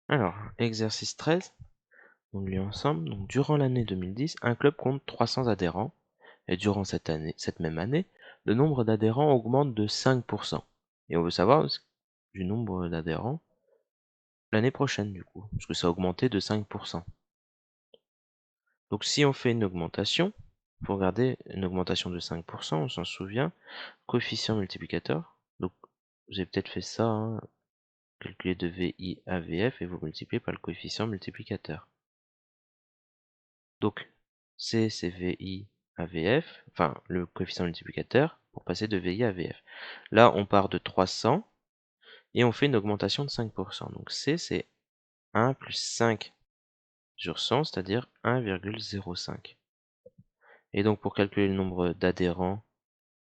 Alors, exercice 13, on lit ensemble. Donc, durant l'année 2010, un club compte 300 adhérents. Et durant cette même année, le nombre d'adhérents augmente de 5%. Et on veut savoir du nombre d'adhérents l'année prochaine, du coup, parce que ça a augmenté de 5%. Donc, si on fait une augmentation, pour regarder une augmentation de 5%, on s'en souvient, coefficient multiplicateur. Donc, vous avez peut-être fait ça, hein, calculer de VI à VF et vous multipliez par le coefficient multiplicateur. Donc, C, c'est VI à VF, enfin le coefficient multiplicateur, pour passer de VI à VF. Là, on part de 300 et on fait une augmentation de 5%. Donc C, c'est 1 plus 5 sur 100, c'est-à-dire 1,05. Et donc, pour calculer le nombre d'adhérents,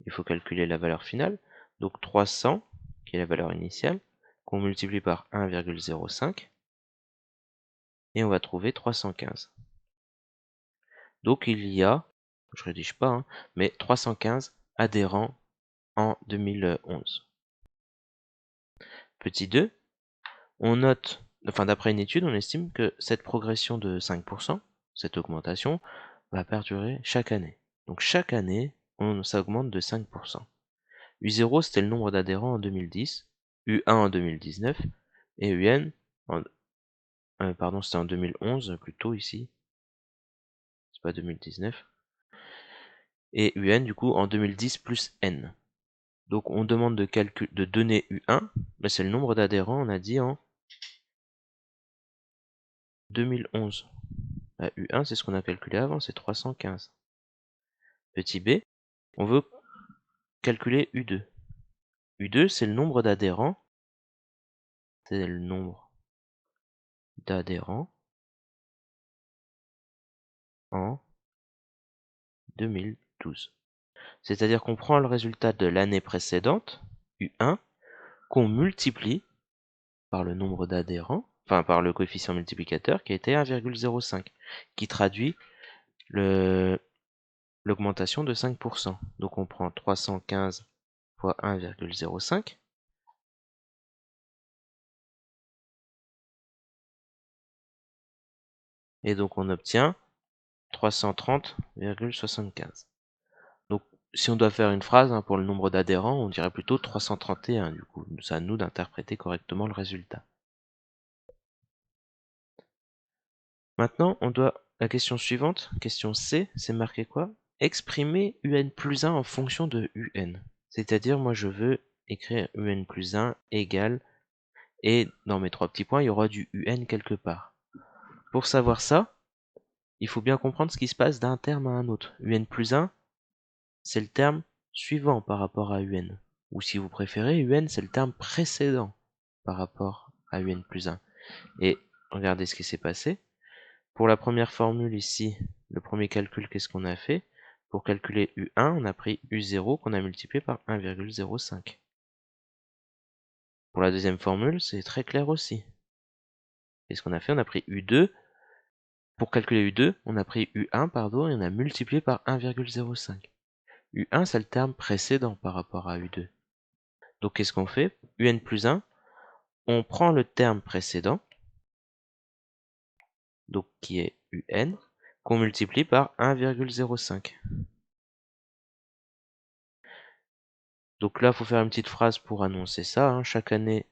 il faut calculer la valeur finale. Donc 300, qui est la valeur initiale, qu'on multiplie par 1,05, et on va trouver 315. Donc il y a, je rédige pas, hein, mais 315 adhérents en 2011. Petit 2, on note, enfin d'après une étude, on estime que cette progression de 5%, cette augmentation, va perdurer chaque année. Donc chaque année, ça augmente de 5%. U0, c'était le nombre d'adhérents en 2010, U1 en 2019, et UN, pardon, c'était en 2011 plutôt ici, c'est pas 2019, et UN du coup en 2010 plus N. Donc on demande de donner U1, mais c'est le nombre d'adhérents, on a dit en 2011. Bah, U1, c'est ce qu'on a calculé avant, c'est 315. Petit b, on veut calculer U2. U2, c'est le nombre d'adhérents, c'est le nombre d'adhérents en 2012. C'est-à-dire qu'on prend le résultat de l'année précédente, U1, qu'on multiplie par le nombre d'adhérents, enfin par le coefficient multiplicateur qui était 1,05, qui traduit l'augmentation de 5%. Donc on prend 315 fois 1,05. Et donc on obtient 330,75. Donc si on doit faire une phrase, hein, pour le nombre d'adhérents, on dirait plutôt 331 du coup. C'est à nous d'interpréter correctement le résultat. Maintenant, la question suivante, question C, c'est marqué quoi? Exprimer UN plus 1 en fonction de UN. C'est-à-dire, moi je veux écrire UN plus 1 égale, et dans mes 3 petits points, il y aura du UN quelque part. Pour savoir ça, il faut bien comprendre ce qui se passe d'un terme à un autre. UN plus 1, c'est le terme suivant par rapport à UN. Ou si vous préférez, UN, c'est le terme précédent par rapport à UN plus 1. Et regardez ce qui s'est passé. Pour la première formule ici, le premier calcul, qu'est-ce qu'on a fait? Pour calculer U1, on a pris U0 qu'on a multiplié par 1,05. Pour la deuxième formule, c'est très clair aussi. Qu'est-ce qu'on a fait? On a pris U2. Pour calculer U2, on a pris U1, pardon, et on a multiplié par 1,05. U1, c'est le terme précédent par rapport à U2. Donc qu'est-ce qu'on fait? UN plus 1, on prend le terme précédent, donc qui est UN, qu'on multiplie par 1,05. Donc là, il faut faire une petite phrase pour annoncer ça, hein. Chaque année,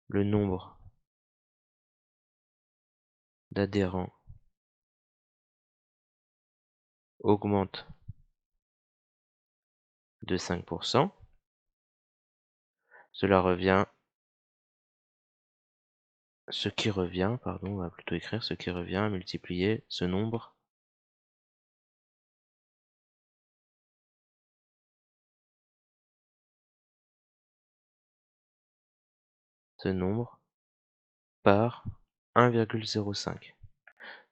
le nombre d'adhérents augmente de 5%. Cela revient, on va plutôt écrire ce qui revient à multiplier ce nombre par 1,05.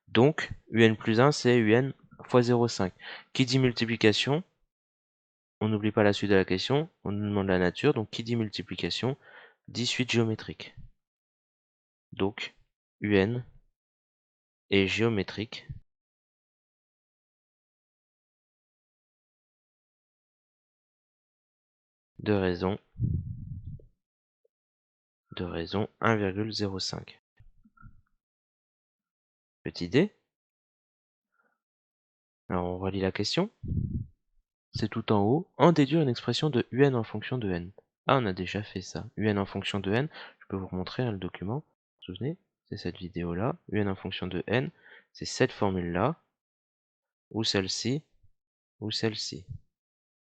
Donc, UN plus 1, c'est UN fois 0,5. Qui dit multiplication, on n'oublie pas la suite de la question, on nous demande la nature, donc qui dit multiplication, dit suite géométrique. Donc, UN est géométrique de raison 1,05. Petite idée? Alors on relit la question. C'est tout en haut. En déduire une expression de un en fonction de n. Ah, on a déjà fait ça. Un en fonction de n. Je peux vous remontrer le document. Vous vous souvenez? C'est cette vidéo-là. Un en fonction de n. C'est cette formule-là. Ou celle-ci. Ou celle-ci.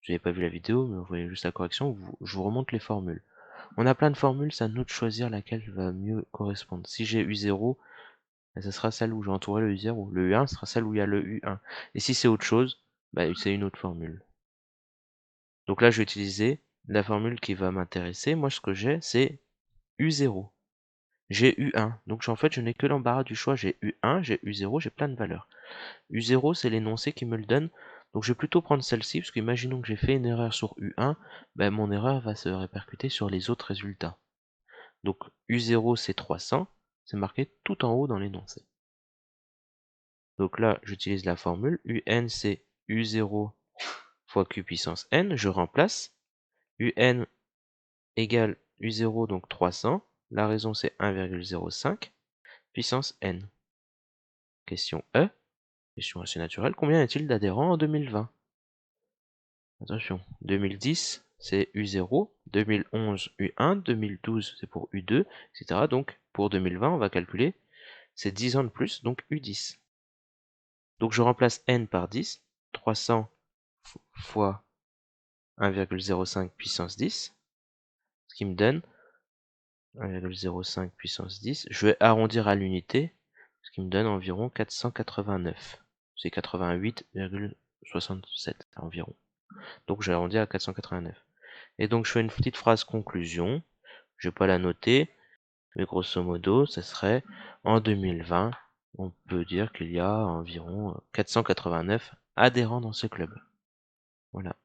Vous n'avez pas vu la vidéo, mais vous voyez juste la correction. Je vous remonte les formules. On a plein de formules, c'est à nous de choisir laquelle va mieux correspondre. Si j'ai U0, bah, ça sera celle où j'ai entouré le U0. Le U1 sera celle où il y a le U1. Et si c'est autre chose, bah, c'est une autre formule. Donc là, je vais utiliser la formule qui va m'intéresser. Moi, ce que j'ai, c'est U0. J'ai U1. Donc en fait, je n'ai que l'embarras du choix. J'ai U1, j'ai U0, j'ai plein de valeurs. U0, c'est l'énoncé qui me le donne. Donc je vais plutôt prendre celle-ci, parce qu'imaginons que j'ai fait une erreur sur U1, ben, mon erreur va se répercuter sur les autres résultats. Donc U0, c'est 300. C'est marqué tout en haut dans l'énoncé. Donc là, j'utilise la formule. UN, c'est U0 fois Q puissance N. Je remplace. UN égale U0, donc 300. La raison, c'est 1,05 puissance N. Question E. Question assez naturelle. Combien y a-t-il d'adhérents en 2020? Attention. 2010, c'est U0. 2011, U1. 2012, c'est pour U2, etc. Donc, pour 2020, on va calculer. C'est 10 ans de plus, donc U10. Donc, je remplace N par 10. 300 fois 1,05 puissance 10. Ce qui me donne 1,05 puissance 10. Je vais arrondir à l'unité, ce qui me donne environ 489. C'est 88,67 environ. Donc j'ai arrondi à 489. Et donc je fais une petite phrase conclusion. Je vais pas la noter, mais grosso modo, ce serait en 2020, on peut dire qu'il y a environ 489 adhérents dans ce club. Voilà.